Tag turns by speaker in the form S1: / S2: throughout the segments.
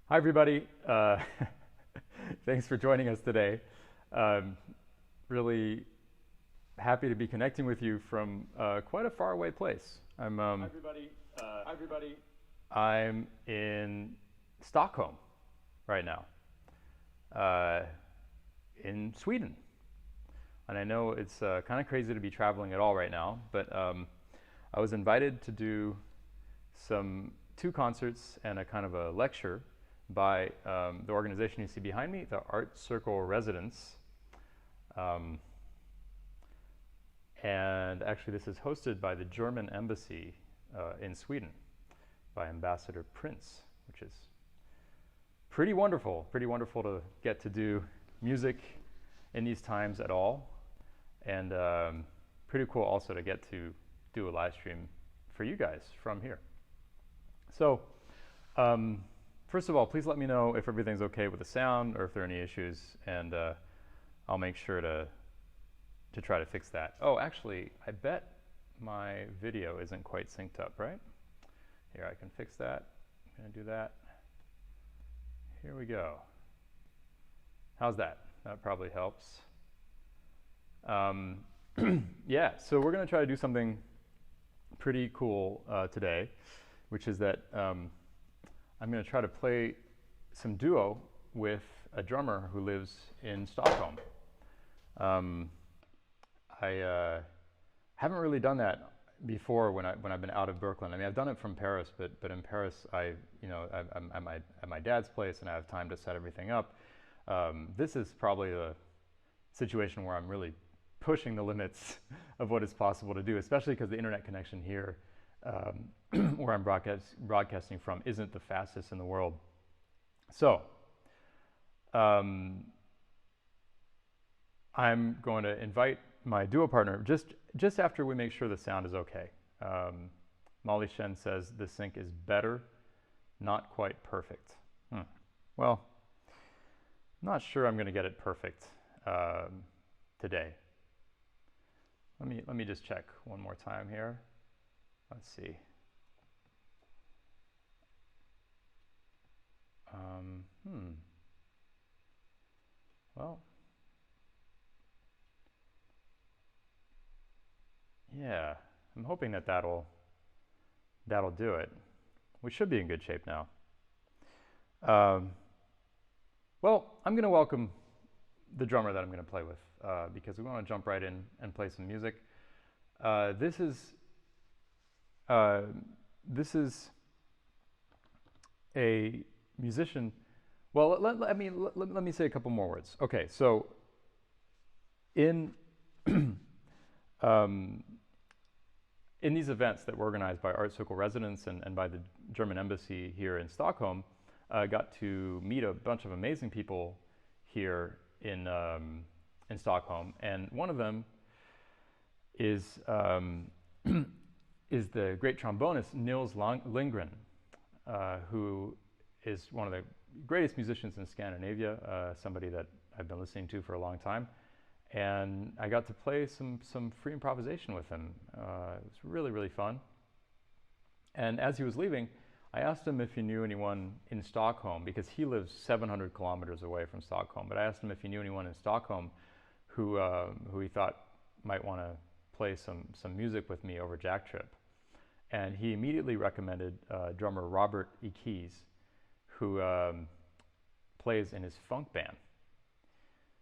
S1: Hi, everybody. Thanks for joining us today. Really happy to be connecting with you from quite a faraway place. I'm in Stockholm right now, in Sweden. And I know it's kind of crazy to be traveling at all right now, but I was invited to do two concerts and a kind of a lecture by the organization you see behind me, the Art Circle Residence. And actually this is hosted by the German embassy in Sweden, by Ambassador Prince, which is pretty wonderful to get to do music in these times at all. And pretty cool also to get to do a live stream for you guys from here. So, first of all, please let me know if everything's okay with the sound or if there are any issues, and I'll make sure to try to fix that. Oh, actually, I bet my video isn't quite synced up, right? Here, I can fix that. I'm gonna do that. Here we go. How's that? That probably helps. Yeah, so we're gonna try to do something pretty cool today, which is that I'm going to try to play some duo with a drummer who lives in Stockholm. I haven't really done that before when I've been out of Brooklyn. I mean, I've done it from Paris, but in Paris, I'm at my dad's place and I have time to set everything up. This is probably the situation where I'm really pushing the limits of what is possible to do, especially because the internet connection here where I'm broadcasting from isn't the fastest in the world. So I'm going to invite my duo partner just after we make sure the sound is okay. Molly Shen says the sync is better, not quite perfect. Well, I'm not sure I'm going to get it perfect today. Let me just check one more time here. Let's see. Well, yeah, I'm hoping that'll do it. We should be in good shape now. Well, I'm going to welcome the drummer that I'm going to play with because we want to jump right in and play some music. This is a musician. Well, let me say a couple more words. Okay, so in these events that were organized by Art Circle Residence and by the German embassy here in Stockholm, I got to meet a bunch of amazing people here in Stockholm, and one of them is is the great trombonist Nils Lindgren, who is one of the greatest musicians in Scandinavia, somebody that I've been listening to for a long time. And I got to play some free improvisation with him. It was really, really fun. And as he was leaving, I asked him if he knew anyone in Stockholm, because he lives 700 kilometers away from Stockholm. But I asked him if he knew anyone in Stockholm who he thought might want to play some music with me over Jack Trip. And he immediately recommended drummer Robert Ikiz, who plays in his funk band.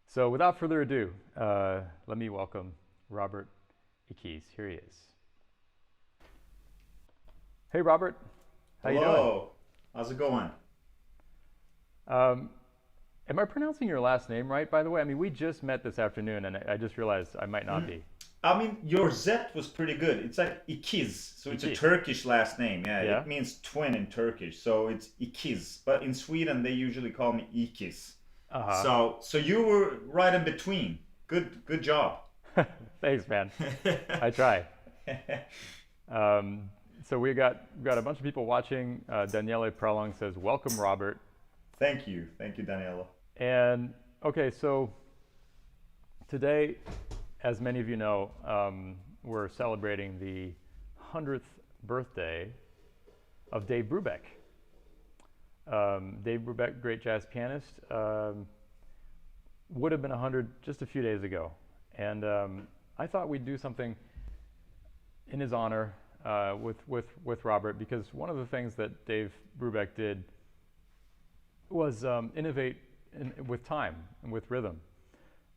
S1: So without further ado, let me welcome Robert Ikiz. Here he is. Hey, Robert. How you doing?
S2: Hello. How's it going?
S1: Am I pronouncing your last name right, by the way? I mean, we just met this afternoon, and I just realized I might not be.
S2: I mean, your Z was pretty good. It's like Ikiz, so it's a
S1: Ikiz.
S2: Turkish last name. Yeah,
S1: Yeah?
S2: it means twin in Turkish, so it's Ikiz. But in Sweden, they usually call me Ikiz.
S1: Uh-huh.
S2: So you were right in between. Good job.
S1: Thanks, man. I try. So we got a bunch of people watching. Daniele Prolong says, "Welcome, Robert."
S2: Thank you, Daniela.
S1: And okay, so today, as many of you know, we're celebrating the 100th birthday of Dave Brubeck. Dave Brubeck, great jazz pianist, would have been 100 just a few days ago. And I thought we'd do something in his honor with Robert, because one of the things that Dave Brubeck did was innovate with time and with rhythm.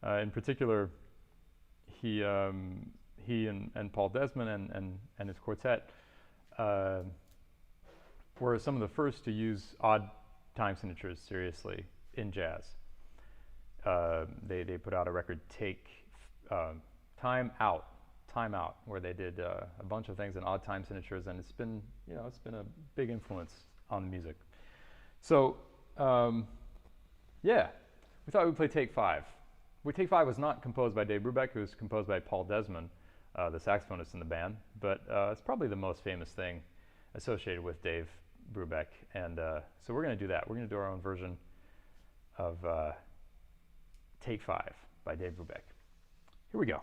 S1: In particular, he and Paul Desmond and his quartet were some of the first to use odd time signatures seriously in jazz. They put out a record, Time Out, where they did a bunch of things in odd time signatures, and it's been a big influence on the music. So yeah, we thought we'd play Take 5. Take 5 was not composed by Dave Brubeck. It was composed by Paul Desmond, the saxophonist in the band, but it's probably the most famous thing associated with Dave Brubeck, and so we're going to do that. We're going to do our own version of Take 5 by Dave Brubeck. Here we go.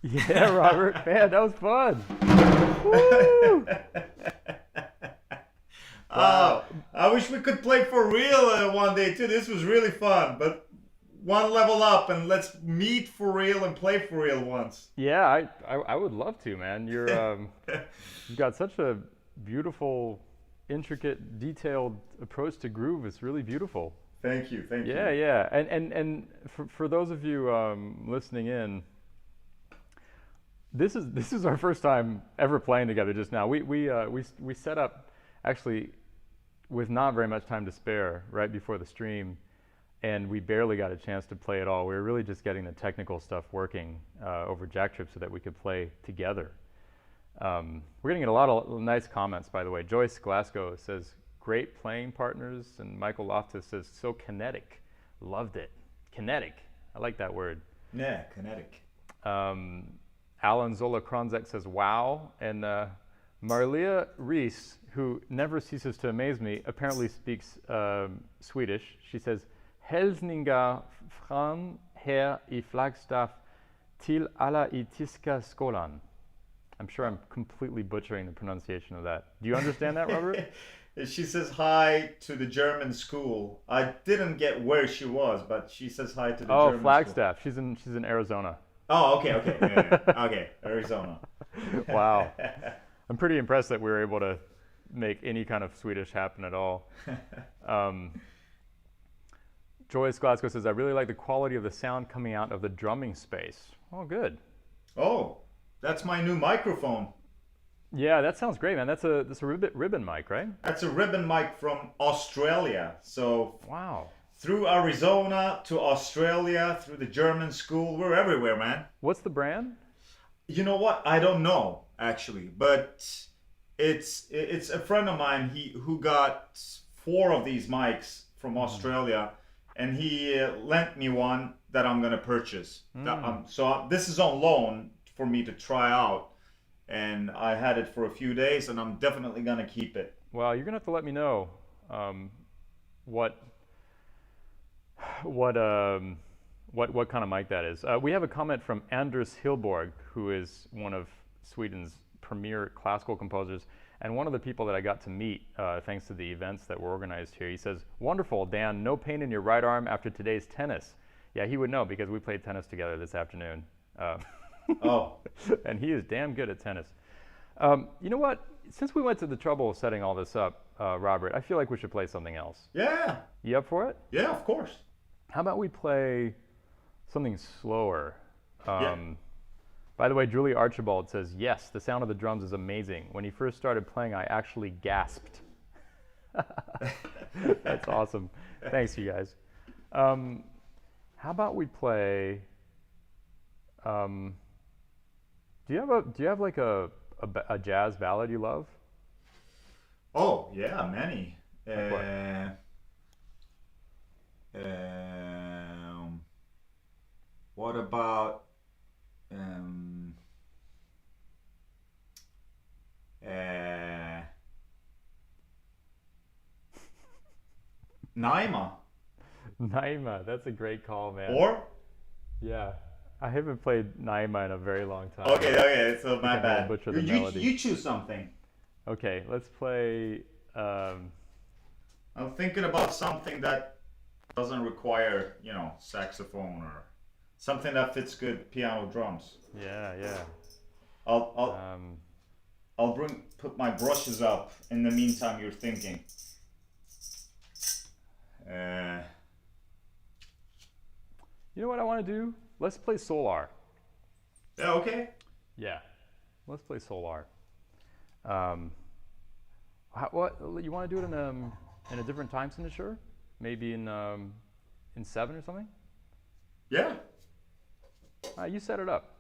S1: Yeah, Robert. Man, that was fun. Woo! Wow.
S2: I wish we could play for real one day too. This was really fun, but one level up and let's meet for real and play for real once.
S1: Yeah, I would love to, man. You've got such a beautiful, intricate, detailed approach to groove. It's really beautiful.
S2: Thank you, thank you.
S1: Yeah, yeah. And for those of you listening in, this is our first time ever playing together just now. We set up actually with not very much time to spare right before the stream, and we barely got a chance to play at all. We were really just getting the technical stuff working over Jack Trip so that we could play together. We're getting a lot of nice comments, by the way. Joyce Glasgow says, great playing partners, and Michael Loftus says, so kinetic. Loved it. Kinetic. I like that word.
S2: Yeah, kinetic.
S1: Alan Zola Kronzek says, wow. And Marlia Rees, who never ceases to amaze me, apparently speaks Swedish. She says, Hälsningar från här I Flagstaff till alla I tyska skolan. I'm sure I'm completely butchering the pronunciation of that. Do you understand that, Robert?
S2: She says hi to the German school. I didn't get where she was, but she says hi to the German school.
S1: Flagstaff. She's in Arizona.
S2: Oh, okay. Yeah. Okay, Arizona.
S1: Wow. I'm pretty impressed that we were able to make any kind of Swedish happen at all. Joyce Glasgow says, I really like the quality of the sound coming out of the drumming space. Oh, good.
S2: Oh, that's my new microphone.
S1: Yeah, that sounds great, man. That's a ribbon mic, right?
S2: That's a ribbon mic from Australia. So
S1: wow.
S2: Through Arizona to Australia, through the German school, we're everywhere, man.
S1: What's the brand?
S2: You know what? I don't know actually, but it's a friend of mine who got 4 of these mics from Australia, and he lent me one that I'm gonna purchase. So this is on loan for me to try out. And I had it for a few days, and I'm definitely gonna keep it.
S1: Well, you're gonna have to let me know what kind of mic that is. We have a comment from Anders Hillborg, who is one of Sweden's premier classical composers, and one of the people that I got to meet thanks to the events that were organized here. He says, "Wonderful, Dan. No pain in your right arm after today's tennis." Yeah, he would know because we played tennis together this afternoon.
S2: Oh.
S1: And he is damn good at tennis. You know what? Since we went to the trouble of setting all this up, Robert, I feel like we should play something else.
S2: Yeah.
S1: You up for it?
S2: Yeah, of course.
S1: How about we play something slower?
S2: Yeah.
S1: By the way, Julie Archibald says, yes, the sound of the drums is amazing. When he first started playing, I actually gasped. That's awesome. Thanks, you guys. How about we play... Do you have like a jazz ballad you love?
S2: Oh yeah, many. What about Naima?
S1: Naima, that's a great call, man.
S2: Or?
S1: Yeah. I haven't played Naima in a very long time.
S2: Okay, so my bad.
S1: Butcher the melody.
S2: You choose something.
S1: Okay, let's play...
S2: I'm thinking about something that doesn't require, saxophone or something that fits good piano drums.
S1: Yeah, yeah.
S2: I'll put my brushes up in the meantime you're thinking.
S1: You know what I want to do? Let's play Solar.
S2: Yeah, okay.
S1: Yeah, let's play Solar. What you want to do it in a different time signature? Maybe in 7 or something?
S2: Yeah.
S1: You set it up.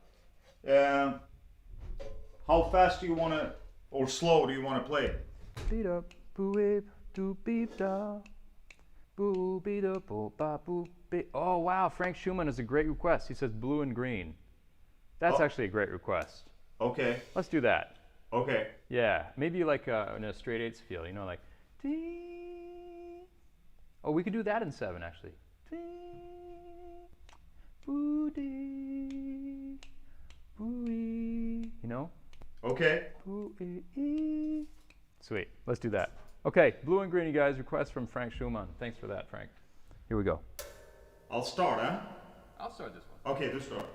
S2: How fast do you want to, or slow do you want to play it?
S1: Beat up, boo beep, do beep da, boo beat up, boo ba boo beep. Oh wow, Frank Schumann is a great request. He says blue and green. That's actually a great request.
S2: Okay.
S1: Let's do that.
S2: Okay.
S1: Yeah, maybe like in a straight 8s feel, like. Dee. Oh, we could do that in 7 actually. Dee. Boo dee. Ooh-ee, you know?
S2: Okay.
S1: Ooh-ee. Sweet. Let's do that. Okay, blue and green, you guys. Request from Frank Schumann. Thanks for that, Frank. Here we go.
S2: I'll start, huh?
S1: I'll start this one.
S2: Okay, do start.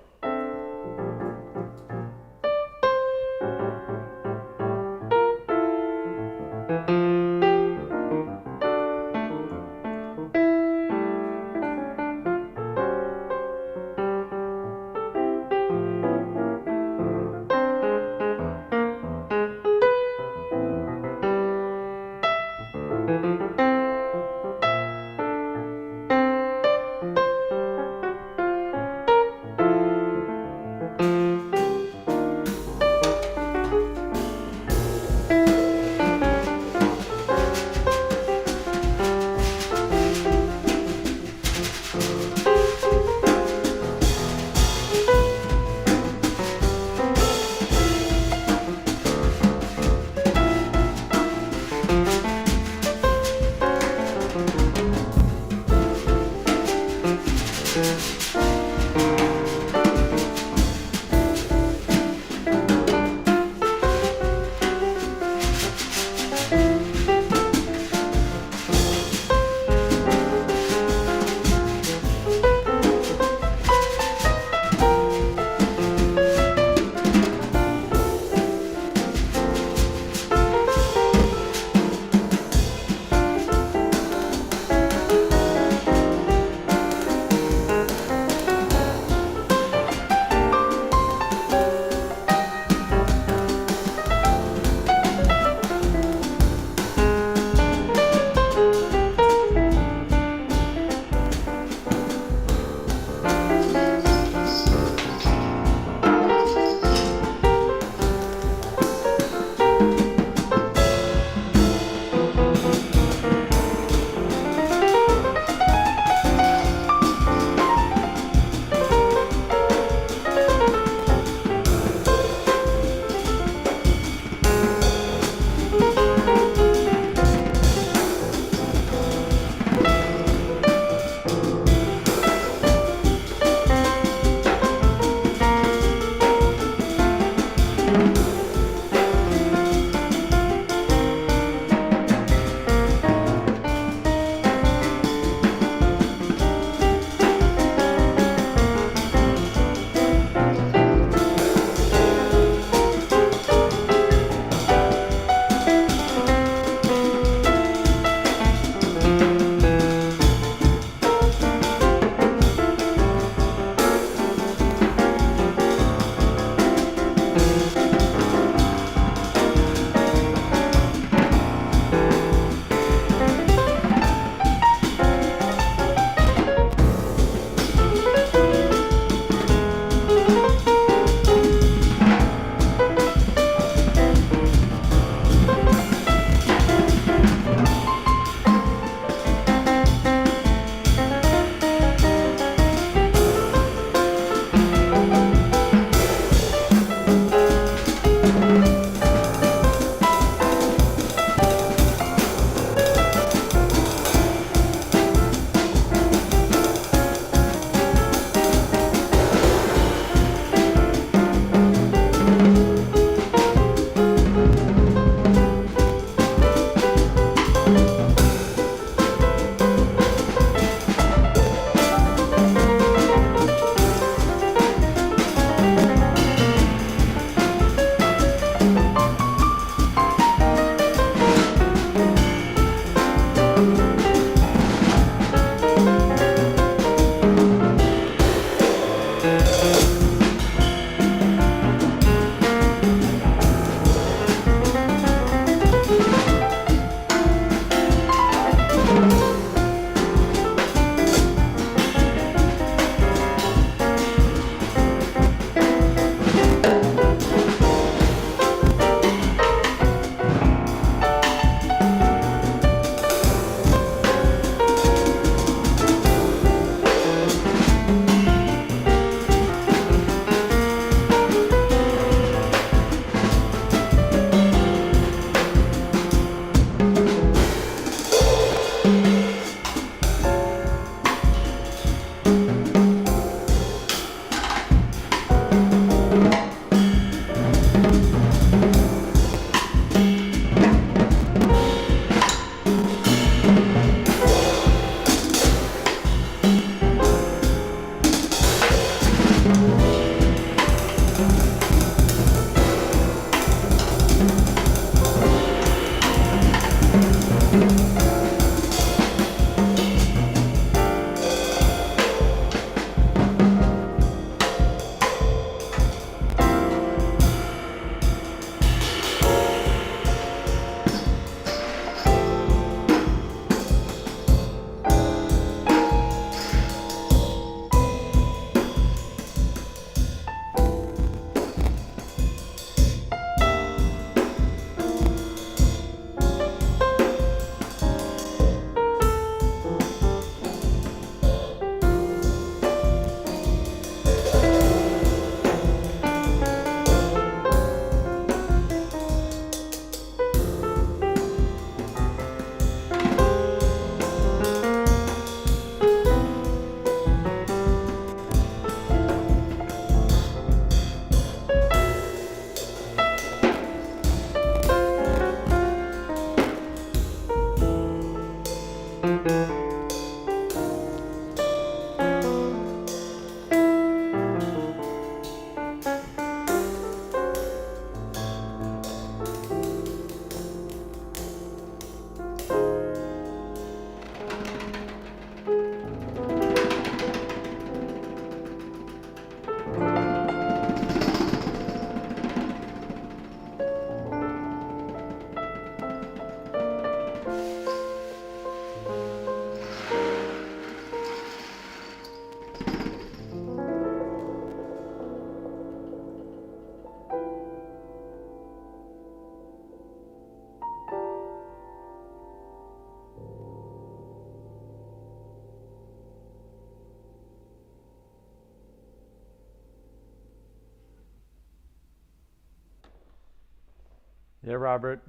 S1: Yeah, Robert.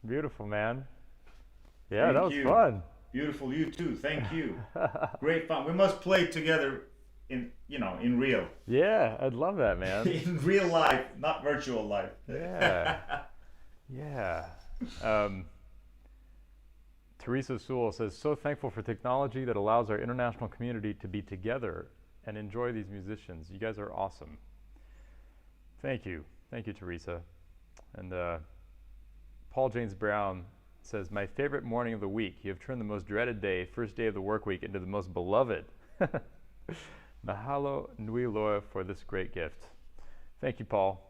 S1: Beautiful, man. Yeah,
S2: Thank
S1: that was
S2: you.
S1: fun.
S2: Beautiful, you too. Thank you. Great fun. We must play together in real.
S1: Yeah, I'd love that, man.
S2: In real life, not virtual life.
S1: Yeah. Yeah. Teresa Sewell says, so thankful for technology that allows our international community to be together and enjoy these musicians. You guys are awesome. Thank you. Thank you, Teresa. And Paul James Brown says, my favorite morning of the week. You have turned the most dreaded day, first day of the work week, into the most beloved. Mahalo nui loa for this great gift. Thank you, Paul.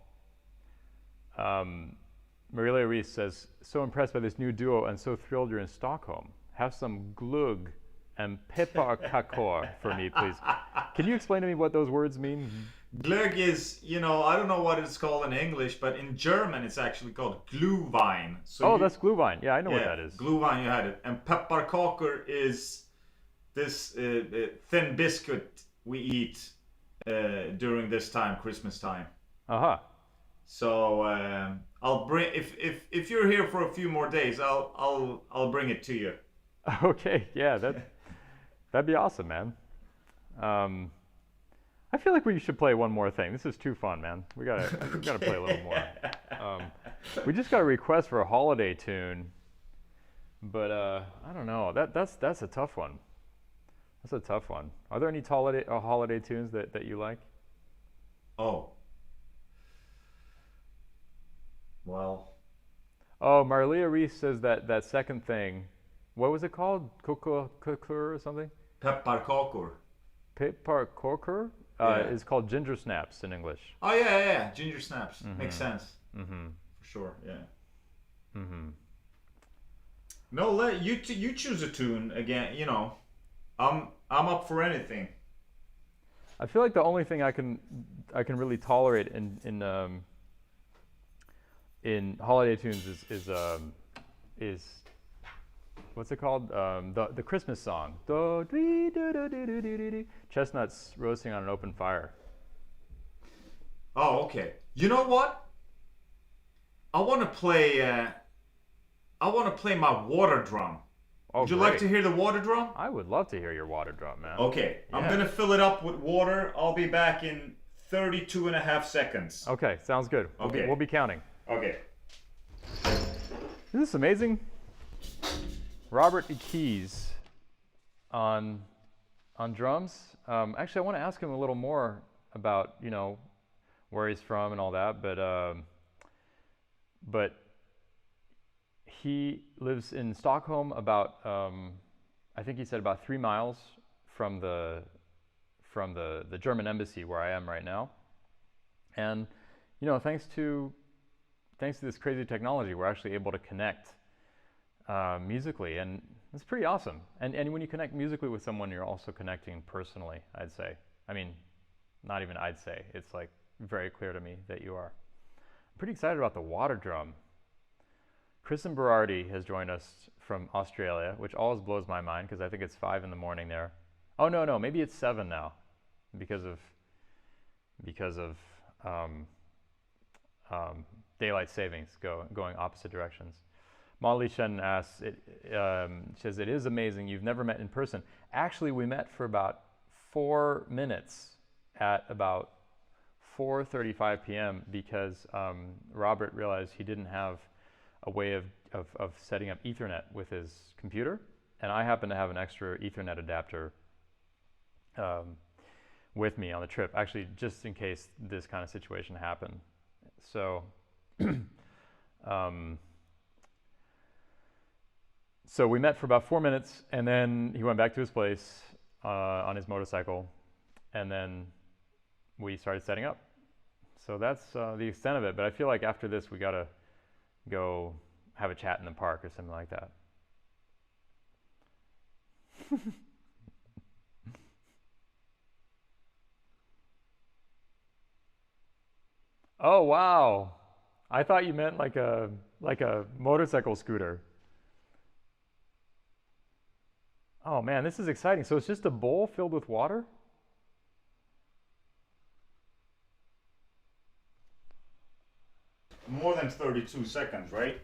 S1: Marilia Reese says, so impressed by this new duo and so thrilled you're in Stockholm. Have some glögg and pepparkakor for me, please. Can you explain to me what those words mean?
S2: Glögg is, I don't know what it's called in English, but in German it's actually called Glühwein. So
S1: that's Glühwein. Yeah, I know what that is.
S2: Glühwein, you had it. And pepparkakor is this thin biscuit we eat during this time, Christmas time.
S1: Uh-huh.
S2: So I'll bring if you're here for a few more days, I'll bring it to you.
S1: Okay, yeah, that'd be awesome, man. I feel like we should play one more thing. This is too fun, man. We gotta play a little more. We just got a request for a holiday tune, but I don't know. That's a tough one. That's a tough one. Are there any holiday tunes that you like?
S2: Oh. Well.
S1: Oh, Marlia Reese says that second thing. What was it called? Kokur or something?
S2: Pepparkakor.
S1: Pepparkakor is called ginger snaps in English.
S2: Oh yeah. Ginger snaps. Mm-hmm. Makes sense. Mm-hmm. For sure. Yeah. Mm-hmm. No, you choose a tune again. I'm up for anything.
S1: I feel like the only thing I can really tolerate in holiday tunes is what's it called? The Christmas song. Chestnuts roasting on an open fire.
S2: Oh, okay. You know what? I want to play my water drum.
S1: Oh,
S2: would you
S1: great.
S2: like to hear the water drum?
S1: I would love to hear your water drum, man.
S2: Okay. Yeah. I'm going to fill it up with water. I'll be back in 32 and a half seconds.
S1: Okay, sounds good.
S2: Okay.
S1: We'll be counting.
S2: Okay.
S1: Isn't this amazing? Robert Ikiz on drums. Actually, I want to ask him a little more about where he's from and all that, but he lives in Stockholm, about I think he said about 3 miles from the German embassy where I am right now, and thanks to this crazy technology, we're actually able to connect musically, and it's pretty awesome. And when you connect musically with someone, you're also connecting personally, I'd say. I mean, not even I'd say. It's like very clear to me that you are. I'm pretty excited about the water drum. Kristen Berardi has joined us from Australia, which always blows my mind because I think it's 5 in the morning there. Oh no, maybe it's 7 now, because of daylight savings going opposite directions. Molly Shen asks, says, it is amazing you've never met in person. Actually, we met for about 4 minutes at about 4:35 p.m. because Robert realized he didn't have a way of setting up Ethernet with his computer, and I happen to have an extra Ethernet adapter with me on the trip, actually, just in case this kind of situation happened. So, so we met for about 4 minutes, and then he went back to his place on his motorcycle, and then we started setting up. So that's the extent of it. But I feel like after this, we gotta go have a chat in the park or something like that. Oh wow! I thought you meant like a motorcycle scooter. Oh man, this is exciting. So it's just a bowl filled with water?
S2: More than 32 seconds, right?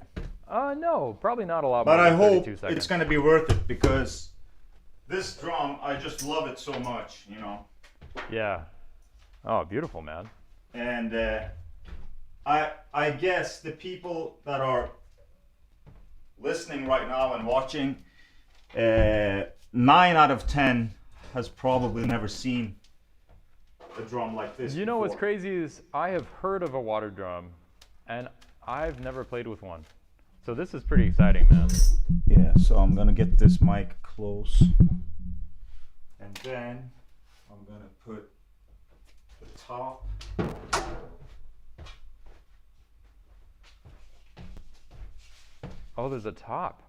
S1: No, probably not a lot
S2: but
S1: more
S2: I
S1: than
S2: hope
S1: 32 seconds.
S2: it's going to be worth it, because this drum, I just love it so much, you know.
S1: Yeah. Oh, beautiful, man.
S2: And I guess the people that are listening right now and watching, 9 out of 10 has probably never seen a drum like this
S1: You know
S2: before.
S1: what's crazy is I have heard of a water drum, and I've never played with one. So this is pretty exciting, man.
S2: Yeah, so I'm gonna get this mic close, and then I'm gonna put the top.
S1: Oh, there's a top.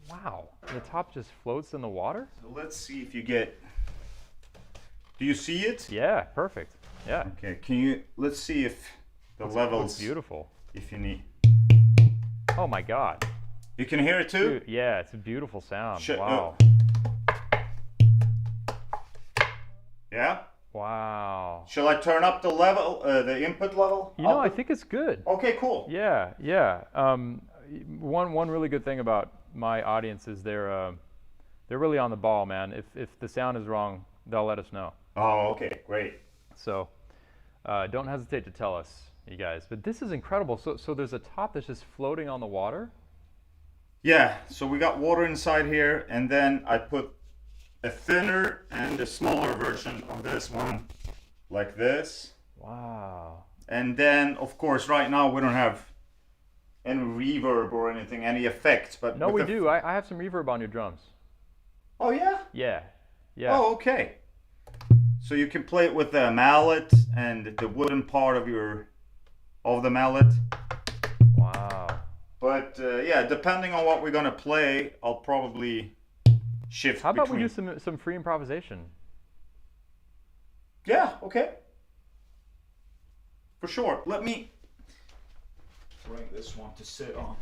S1: Wow. The top just floats in the water?
S2: So let's see if you get. Do you see it?
S1: Yeah, perfect. Yeah.
S2: Okay. Can you? Let's see if the levels.
S1: Looks beautiful.
S2: If you need.
S1: Oh my God.
S2: You can hear it too.
S1: Dude, yeah, it's a beautiful sound.
S2: Shut
S1: Wow.
S2: Yeah.
S1: Wow.
S2: Shall I turn up the level, the input level?
S1: You know, I think it's good.
S2: Okay, cool.
S1: Yeah, yeah. One really good thing about my audience is they're really on the ball, man. If the sound is wrong, they'll let us know.
S2: Oh, okay, great.
S1: So don't hesitate to tell us, you guys. But this is incredible. So there's a top that's just floating on the water?
S2: Yeah, so we got water inside here, and then I put a thinner and a smaller version of this one, like this.
S1: Wow.
S2: And then, of course, right now we don't have any reverb or anything, any effects. But
S1: No, we do. I have some reverb on your drums.
S2: Oh yeah?
S1: Yeah. Yeah.
S2: Oh, okay. So you can play it with the mallet and the wooden part of the mallet.
S1: Wow.
S2: But yeah, depending on what we're gonna play, I'll probably shift.
S1: How about
S2: between.
S1: we do some free improvisation?
S2: Yeah, okay. For sure. Let me bring this one to sit on.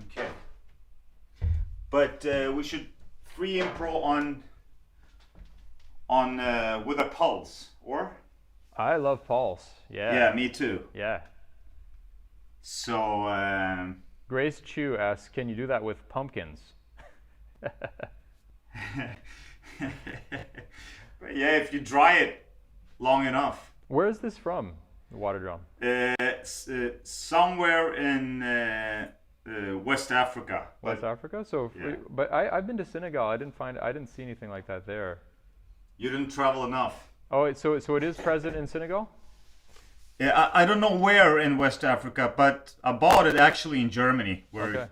S2: Okay. But we should free impro on with a pulse, or?
S1: I love pulse. Yeah.
S2: Yeah, me too.
S1: Yeah.
S2: So
S1: Grace Chu asks, can you do that with pumpkins?
S2: yeah, if you dry it long enough.
S1: Where is this from, the water drum?
S2: Somewhere in West Africa.
S1: West Africa? So,
S2: Yeah.
S1: but I've been to Senegal. I didn't see anything like that there.
S2: You didn't travel enough.
S1: Oh, so it is present in Senegal?
S2: Yeah, I don't know where in West Africa, but I bought it actually in Germany. Where,
S1: Okay.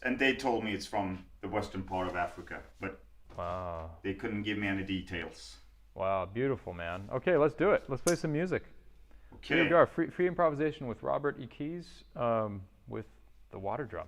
S2: And they told me it's from the western part of Africa, but
S1: Wow.
S2: they couldn't give me any details.
S1: Wow, beautiful, man. Okay, let's do it. Let's play some music.
S2: Okay.
S1: Here we are, free improvisation with Robert Ikiz with the water drum.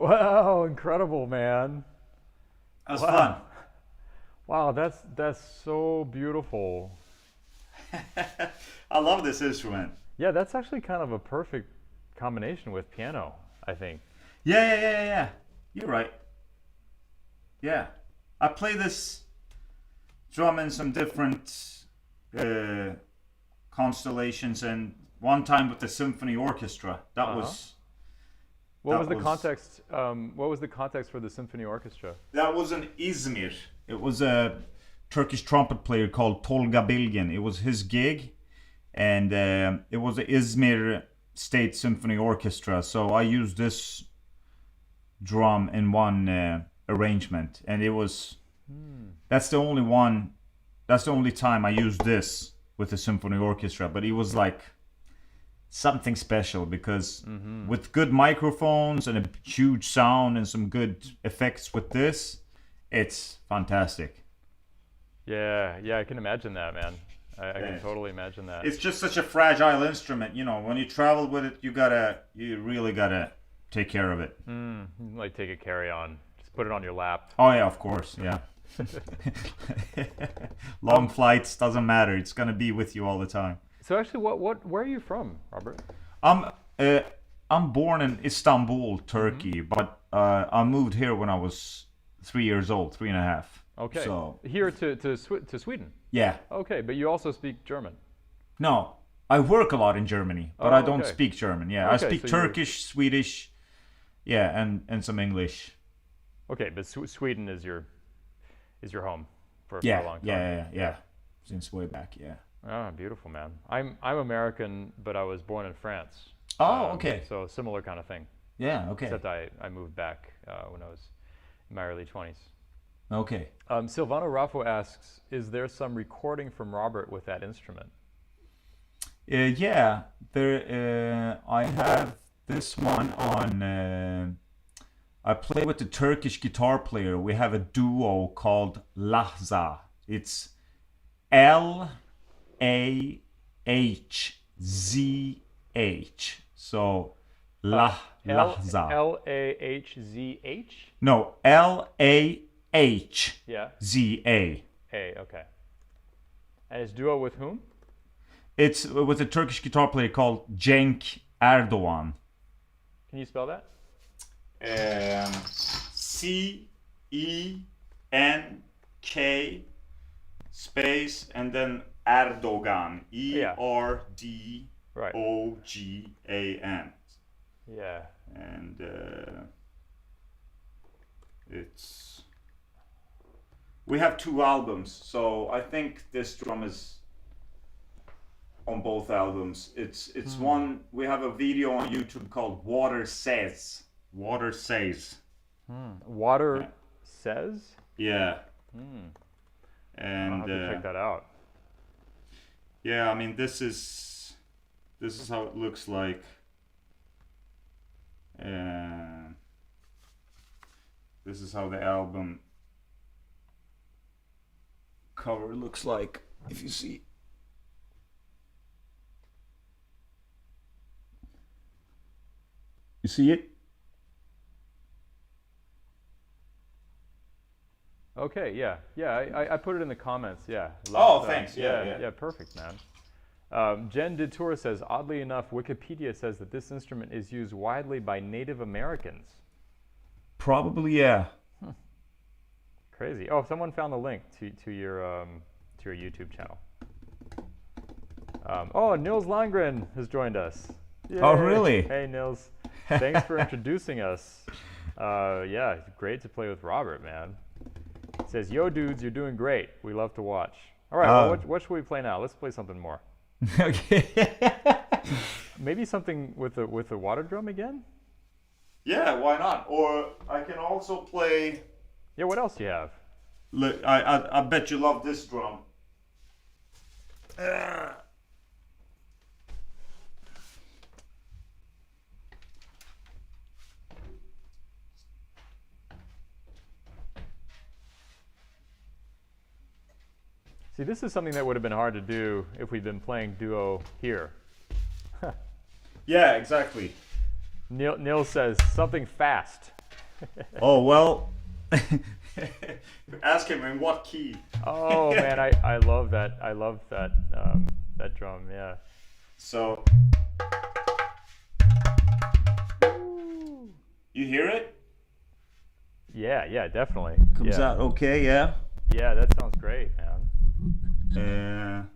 S1: Wow, incredible, man.
S2: That's
S1: Wow.
S2: fun.
S1: Wow, that's so beautiful.
S2: I love this instrument.
S1: Yeah, that's actually kind of a perfect combination with piano, I think.
S2: Yeah. You're right. Yeah. I play this drum in some different constellations, and one time with the symphony orchestra. That was
S1: What was
S2: That
S1: the
S2: was-
S1: context? What was the context for the symphony orchestra?
S2: that was in Izmir. It was a Turkish trumpet player called Tolga Bilgin. It was his gig, and it was the Izmir State Symphony Orchestra. So I used this drum in one arrangement, and it was that's the only one. That's the only time I used this with the symphony orchestra. But it was like something special because with good microphones and a huge sound and some good effects with this, it's fantastic.
S1: Yeah, I can imagine that, man. I
S2: Yeah.
S1: can totally imagine that.
S2: It's just such a fragile instrument, you know. When you travel with it, you really gotta take care of it.
S1: Like take a carry-on, just put it on your lap.
S2: Oh yeah, of course, yeah. Long flights doesn't matter. It's gonna be with you all the time.
S1: So actually, where are you from, Robert?
S2: I'm born in Istanbul, Turkey, but I moved here when I was 3 years old, 3.5.
S1: Okay.
S2: So
S1: Here to Sweden.
S2: yeah,
S1: Okay, but you also speak German.
S2: no, I work a lot in Germany, but
S1: Oh,
S2: I don't
S1: okay.
S2: speak German. Yeah, I
S1: Okay,
S2: speak
S1: so you're-
S2: Turkish, Swedish, yeah, and some English.
S1: Okay, but Sweden is your home for a
S2: Yeah,
S1: long time.
S2: yeah. Since way back, yeah.
S1: Ah, beautiful, man. I'm American, but I was born in France.
S2: Oh, okay.
S1: So similar kind of thing.
S2: Yeah, okay.
S1: Except I moved back when I was in my early 20s.
S2: Okay.
S1: Silvano Raffo asks, is there some recording from Robert with that instrument?
S2: Yeah, there. I have this one on. I play with the Turkish guitar player. We have a duo called Lahza. It's Lahzh. So Lahza.
S1: Lahzh?
S2: No, Lahza.
S1: Yeah. A, okay. And it's duo with whom?
S2: It's with a Turkish guitar player called Cenk Erdoğan.
S1: Can you spell that?
S2: CENK space and then Erdogan. ERDOGAN.
S1: Yeah.
S2: And it's. We have 2 albums, so I think this drum is on both albums. It's one. We have a video on YouTube called Water Says. Water Says.
S1: Water
S2: Yeah.
S1: says?
S2: Yeah.
S1: I'll
S2: And
S1: have to check that out.
S2: yeah, I mean this is how it looks like. This is how the album cover looks like. If you see. You see it?
S1: Okay, yeah. I put it in the comments, yeah.
S2: Oh, thanks. Yeah.
S1: Yeah, perfect, man. Jen Detour says, oddly enough, Wikipedia says that this instrument is used widely by Native Americans.
S2: Probably, yeah.
S1: Crazy. Oh, someone found the link to your YouTube channel. Oh, Nils Landgren has joined us.
S2: Oh,
S1: Yay.
S2: really?
S1: Hey, Nils. Thanks for introducing us. Yeah, it's great to play with Robert, man. He says, yo, dudes, you're doing great. We love to watch. All right, well, what should we play now? Let's play something more.
S2: Okay.
S1: Maybe something with the water drum again?
S2: Yeah, why not? Or I can also play.
S1: Yeah, what else do you have?
S2: Look, I bet you love this drum.
S1: See, this is something that would have been hard to do if we'd been playing duo here.
S2: Yeah, exactly.
S1: Neil says, something fast.
S2: Oh well. Ask him in what key.
S1: Oh man, I love that. I love that that drum. Yeah.
S2: So you hear it?
S1: Yeah, yeah, definitely.
S2: Comes
S1: yeah.
S2: out okay, yeah.
S1: Yeah, that sounds great, man.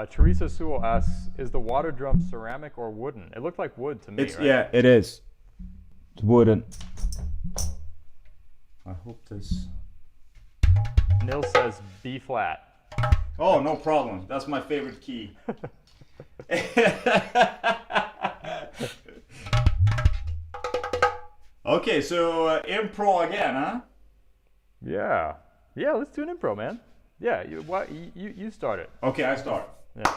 S1: Teresa Sewell asks, "Is the water drum ceramic or wooden?" It looked like wood to me.
S2: It's
S1: right?
S2: yeah, it is. It's wooden. I hope this.
S1: Nil says B flat.
S2: Oh, no problem. That's my favorite key. Okay, so impro again, huh?
S1: Yeah, yeah. Let's do an impro, man. Yeah, you start it.
S2: Okay, I start.
S1: Yeah.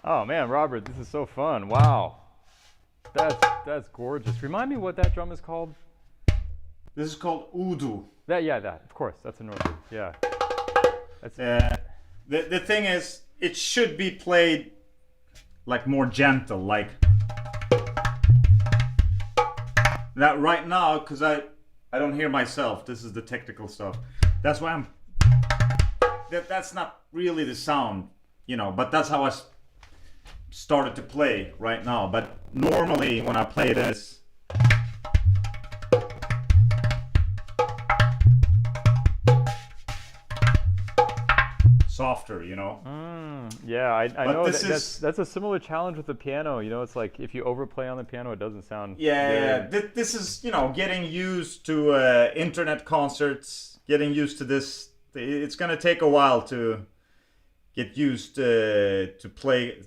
S1: Oh man, Robert, this is so fun. Wow. That's gorgeous. Remind me what that drum is called?
S2: This is called Udu.
S1: That, of course, that's a Northern. Yeah. That's
S2: The thing is, it should be played like more gentle, like that right now, because I don't hear myself. This is the technical stuff. That's why that's not really the sound, you know, but that's how I started to play right now. But normally when I play this, softer, you know.
S1: Yeah, I know
S2: this
S1: that's a similar challenge with the piano. You know, it's like if you overplay on the piano, it doesn't sound.
S2: Yeah. This is, you know, getting used to internet concerts, getting used to this. It's gonna take a while to get used to play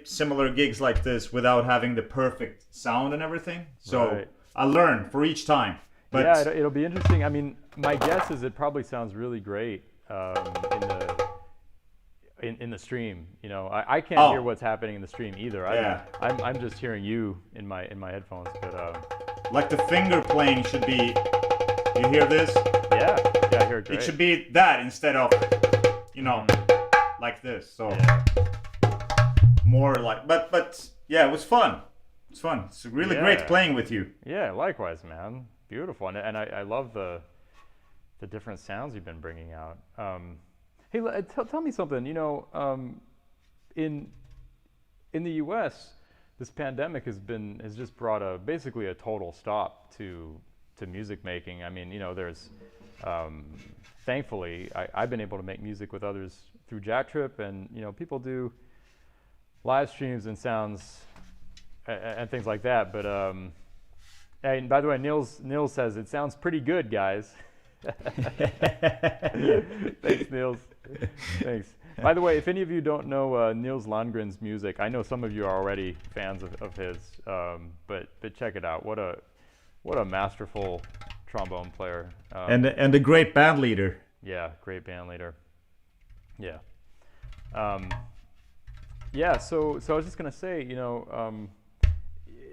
S2: similar gigs like this without having the perfect sound and everything. So
S1: Right.
S2: I learn for each time. But
S1: Yeah, it'll be interesting. I mean, my guess is it probably sounds really great in the stream. You know, I can't hear what's happening in the stream either. I'm just hearing you in my headphones. But
S2: like the finger playing should be. You hear this?
S1: yeah, I hear it great.
S2: It should be that instead of, you know, like this. So more like, but yeah, it was fun. It's fun. It's really great playing with you.
S1: Yeah, likewise, man. Beautiful, and I love the different sounds you've been bringing out. Hey, tell me something. You know, in the U.S., this pandemic has just brought basically a total stop to music making. I mean, you know, there's thankfully I've been able to make music with others through Jack Trip, and you know, people do live streams and sounds and things like that. But and by the way, Nils says it sounds pretty good, guys. Thanks, Nils. Thanks. By the way, if any of you don't know Nils Landgren's music, I know some of you are already fans of his, but check it out. What a masterful trombone player.
S2: And a great band leader.
S1: Yeah, great band leader. Yeah. Yeah. So I was just gonna say, you know,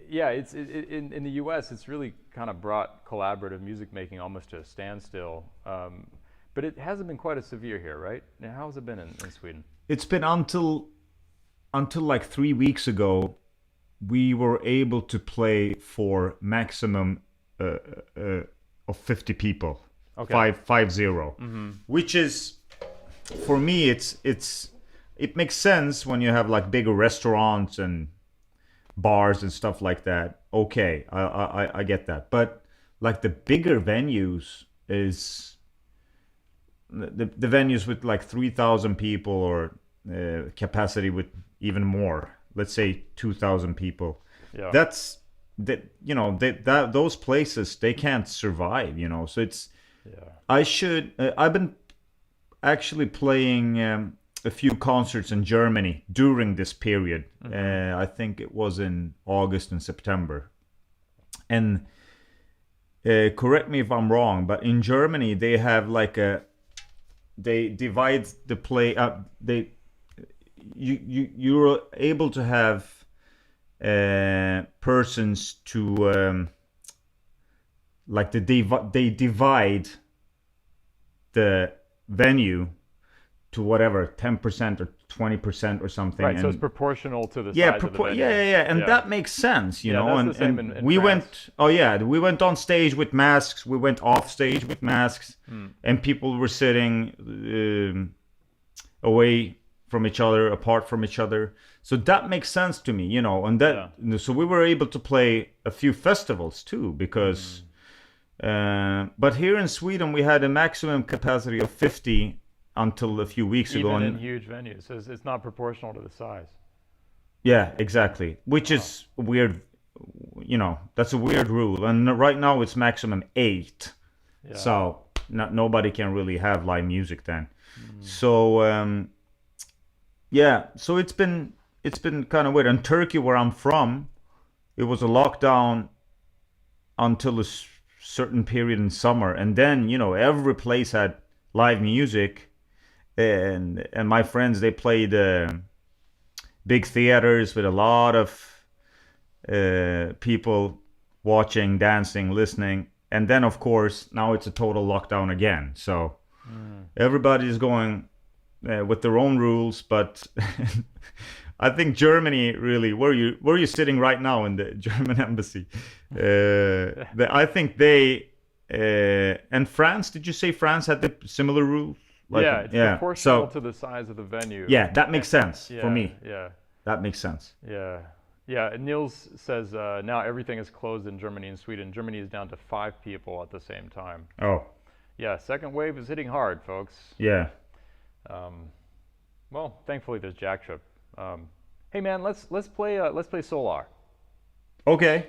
S1: yeah, in the U.S. it's really kind of brought collaborative music making almost to a standstill. But it hasn't been quite as severe here, right? Now, how has it been in Sweden?
S2: It's been until like 3 weeks ago, we were able to play for maximum of 50 people.
S1: Okay.
S2: 50. Which is, for me, it makes sense when you have like bigger restaurants and bars and stuff like that. Okay, I get that. But like the bigger venues is the venues with like 3,000 people or capacity with even more. Let's say 2,000 people.
S1: Yeah.
S2: That's that, you know, that those places, they can't survive, you know. So it's I've been actually playing a few concerts in Germany during this period. I think it was in August and September. And correct me if I'm wrong, but in Germany they have like they divide the play up. You're able to have persons to like they divide the venue to whatever 10% or 20% or something.
S1: Right, so it's proportional to the size of the venue.
S2: And that makes sense, you know.
S1: That's the same in
S2: we
S1: France.
S2: we went on stage with masks, we went off stage with masks, and people were sitting away from each other, apart from each other. So that makes sense to me, you know. And that so we were able to play a few festivals too, because but here in Sweden we had a maximum capacity of 50 until a few weeks ago.
S1: Even in huge venues, so it's not proportional to the size.
S2: Yeah, exactly. Which is weird, you know. That's a weird rule. And right now it's maximum 8.
S1: Yeah.
S2: So nobody can really have live music then. So so it's been kind of weird. In Turkey, where I'm from, it was a lockdown until a certain period in summer, and then, you know, every place had live music. And my friends, they played big theaters with a lot of people watching, dancing, listening. And then, of course, now it's a total lockdown again. So everybody's going with their own rules. But I think Germany really, where you sitting right now in the German embassy? I think they and France. Did you say France had the similar rules?
S1: Like, yeah, it's proportional to the size of the venue.
S2: Yeah, that makes sense for me.
S1: Yeah,
S2: that makes sense.
S1: Yeah. Niels says now everything is closed in Germany and Sweden. Germany is down to 5 people at the same time.
S2: Oh.
S1: Yeah, second wave is hitting hard, folks.
S2: Yeah.
S1: Well, thankfully there's Jack Trip. Hey man, let's play Solar.
S2: Okay.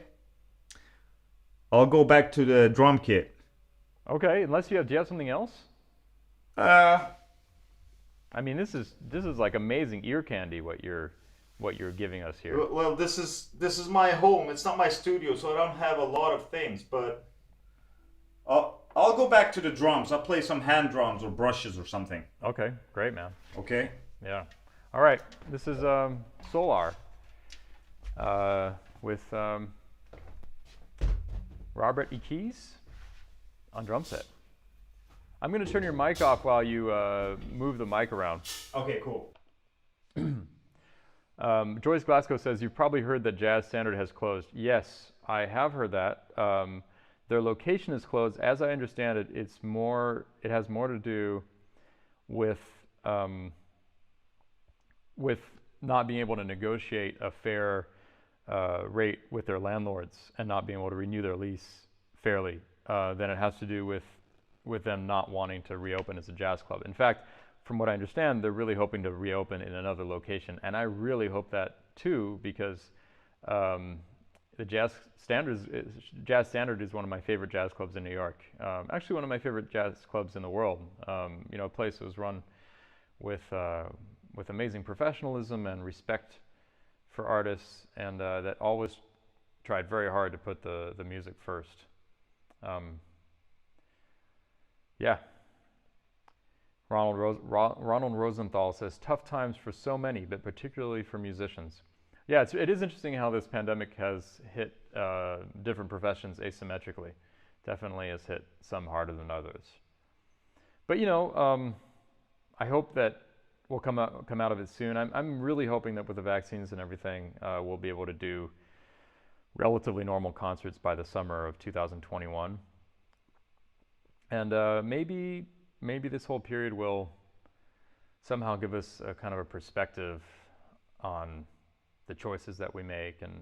S2: I'll go back to the drum kit.
S1: Okay, do you have something else? I mean, this is like amazing ear candy what you're giving us here.
S2: Well, this is my home. It's not my studio, so I don't have a lot of things. But I'll go back to the drums. I'll play some hand drums or brushes or something.
S1: Okay, great, man.
S2: Okay.
S1: Yeah. All right. This is Solar with Robert Ikiz on drum set. I'm going to turn your mic off while you move the mic around.
S2: Okay, cool.
S1: Joyce Glasgow says, you've probably heard that Jazz Standard has closed. Yes, I have heard that. Their location is closed. As I understand it, it has more to do with not being able to negotiate a fair rate with their landlords and not being able to renew their lease fairly than it has to do with them not wanting to reopen as a jazz club. In fact, from what I understand, they're really hoping to reopen in another location, and I really hope that too, because the Jazz Standard is one of my favorite jazz clubs in New York. Actually, one of my favorite jazz clubs in the world. A place that was run with amazing professionalism and respect for artists, and that always tried very hard to put the music first. Yeah. Ronald Rosenthal says, tough times for so many, but particularly for musicians. Yeah, it is interesting how this pandemic has hit different professions asymmetrically. Definitely has hit some harder than others. But I hope that we'll come out of it soon. I'm really hoping that with the vaccines and everything, we'll be able to do relatively normal concerts by the summer of 2021. And maybe this whole period will somehow give us a kind of a perspective on the choices that we make and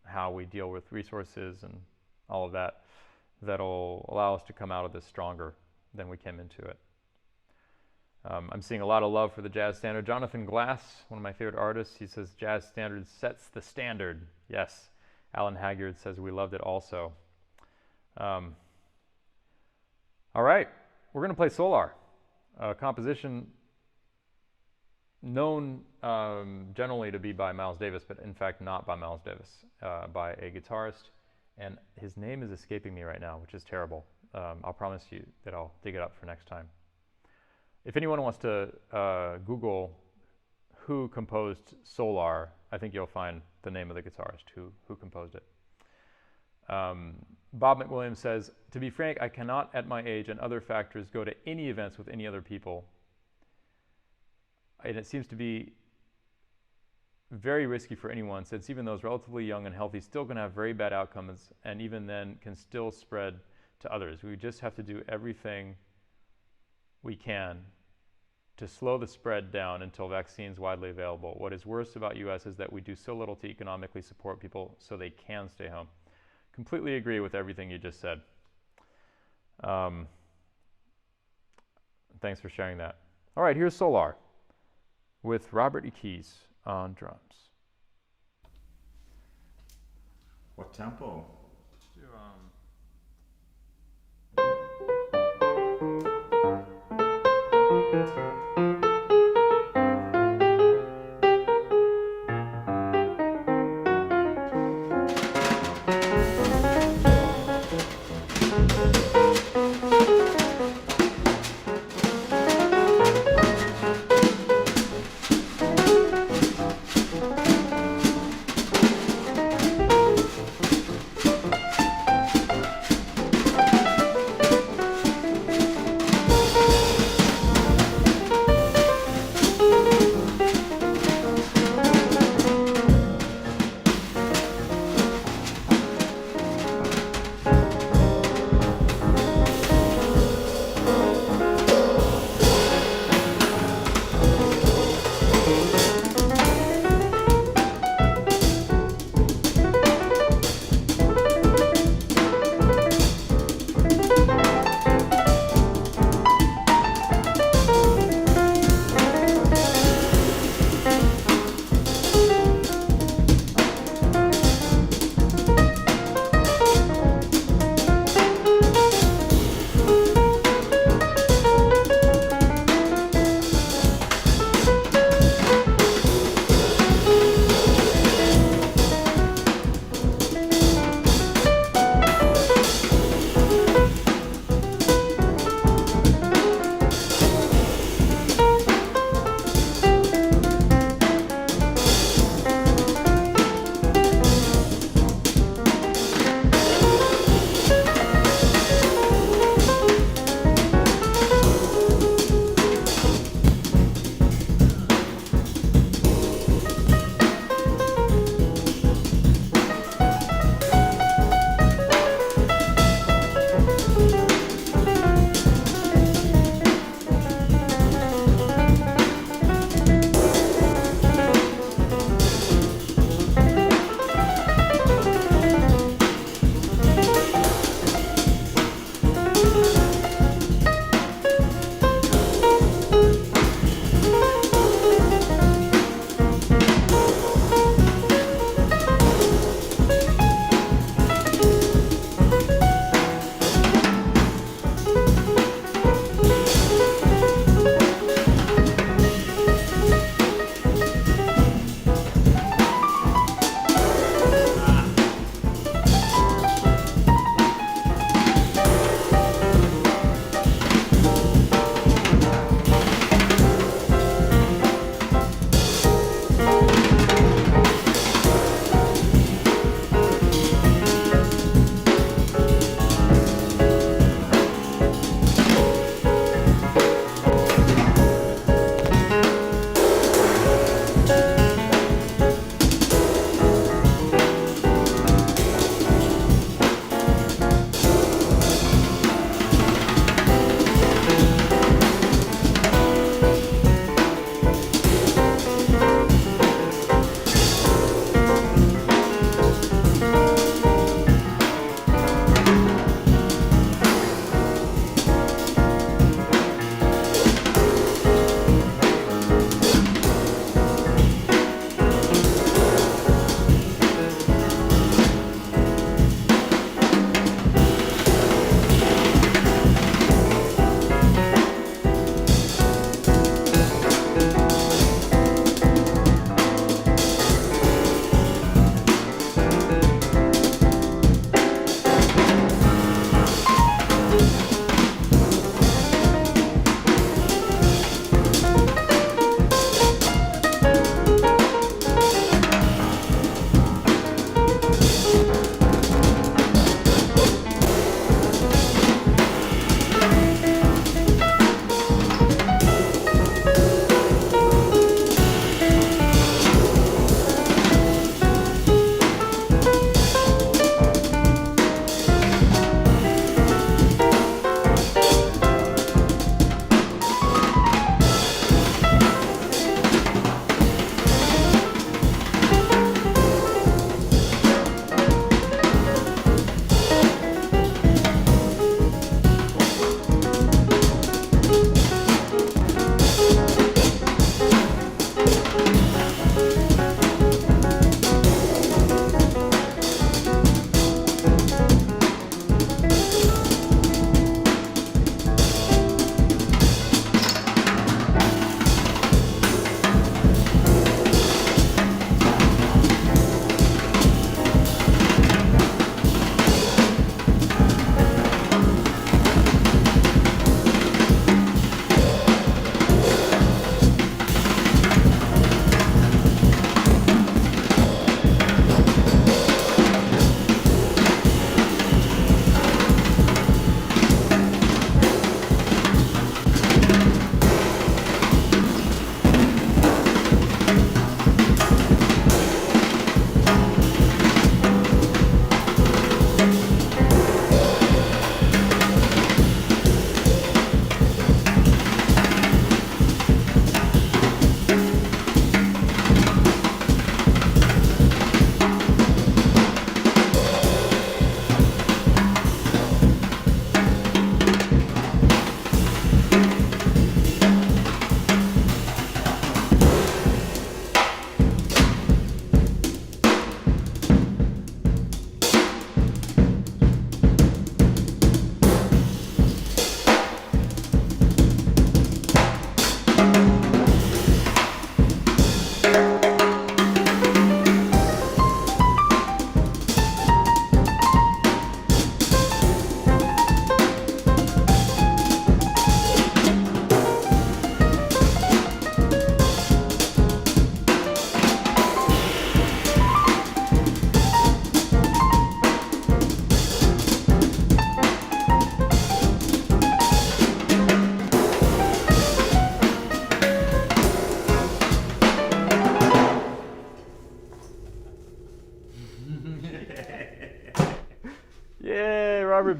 S1: how we deal with resources and all of that, that'll allow us to come out of this stronger than we came into it. I'm seeing a lot of love for the Jazz Standard. Jonathan Glass, one of my favorite artists, he says, Jazz Standard sets the standard. Yes. Alan Haggard says, we loved it also. All right, we're going to play Solar, a composition known generally to be by Miles Davis, but in fact not by Miles Davis, by a guitarist, and his name is escaping me right now, which is terrible. I'll promise you that I'll dig it up for next time. If anyone wants to Google who composed Solar, I think you'll find the name of the guitarist who composed it. Bob McWilliams says, to be frank, I cannot at my age and other factors go to any events with any other people. And it seems to be very risky for anyone, since even those relatively young and healthy still can have very bad outcomes, and even then can still spread to others. We just have to do everything we can to slow the spread down until vaccines widely available. What is worse about US is that we do so little to economically support people so they can stay home. Completely agree with everything you just said. Thanks for sharing that. All right, here's Solar with Robert Ikiz on drums.
S2: What tempo?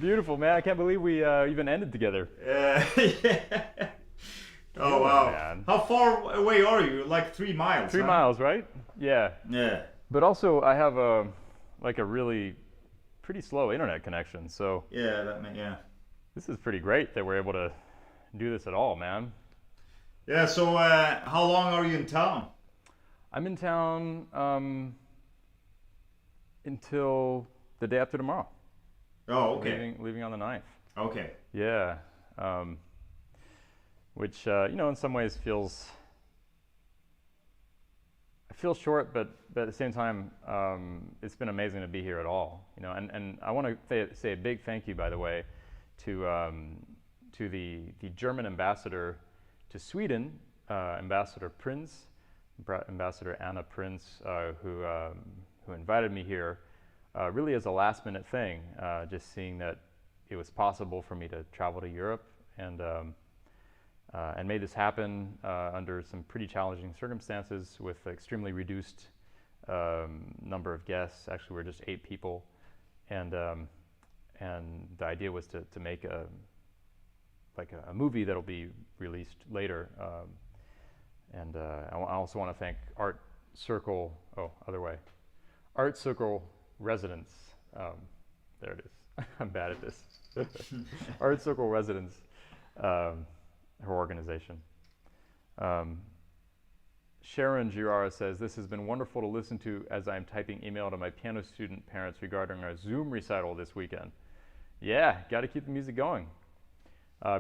S1: Beautiful, man. I can't believe we even ended together.
S2: Yeah. Oh wow!
S1: Man.
S2: How far away are you? Like 3 miles.
S1: 3 miles, right? Yeah.
S2: Yeah.
S1: But also, I have a really pretty slow internet connection, so
S2: Yeah, yeah.
S1: this is pretty great that we're able to do this at all, man.
S2: Yeah. So, how long are you in town?
S1: I'm in town until the day after tomorrow.
S2: Oh, okay.
S1: Leaving on the 9th.
S2: Okay.
S1: Yeah. Which in some ways feels short, but at the same time, it's been amazing to be here at all. And I want to say a big thank you, by the way, to the German ambassador to Sweden, Ambassador Anna Prince, who invited me here, really as a last-minute thing, just seeing that it was possible for me to travel to Europe and made this happen under some pretty challenging circumstances with extremely reduced number of guests. Actually, we're just 8 people, and the idea was to make a movie that'll be released later. I also want to thank Art Circle residents. There it is. I'm bad at this. Art Circle residents. Her organization. Sharon Girara says, this has been wonderful to listen to as I'm typing email to my piano student parents regarding our Zoom recital this weekend. Yeah, got to keep the music going.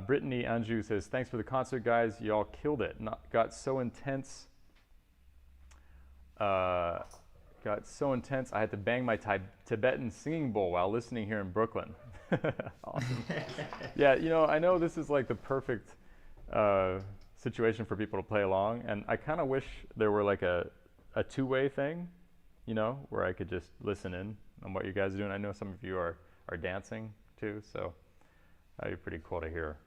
S1: Brittany Anjou says, thanks for the concert, guys. Y'all killed it. Got so intense. I had to bang my Tibetan singing bowl while listening here in Brooklyn. Awesome. Yeah, I know this is like the perfect situation for people to play along, and I kind of wish there were like a two-way thing, where I could just listen in on what you guys are doing. I know some of you are dancing too, so that'd be pretty cool to hear.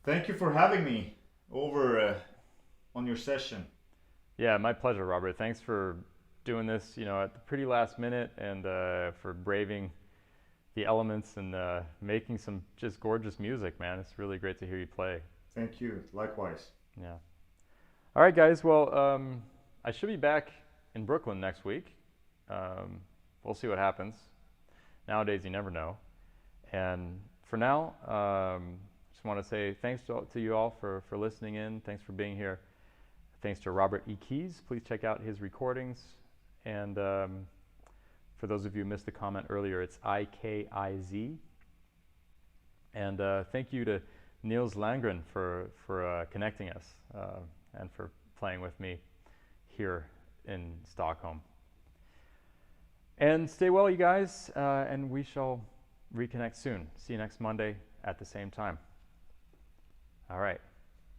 S2: Thank you for having me over on your session.
S1: Yeah, my pleasure, Robert. Thanks for doing this, at the pretty last minute, and for braving the elements and making some just gorgeous music, man. It's really great to hear you play.
S2: Thank you. Likewise.
S1: Yeah. All right, guys. Well, I should be back in Brooklyn next week. We'll see what happens. Nowadays, you never know. And for now, just want to say thanks to you all for listening in. Thanks for being here. Thanks to Robert Ikiz. Please check out his recordings. And for those of you who missed the comment earlier, it's IKIZ. And thank you to Niels Landgren for connecting us and for playing with me here in Stockholm. And stay well, you guys, and we shall reconnect soon. See you next Monday at the same time. All right.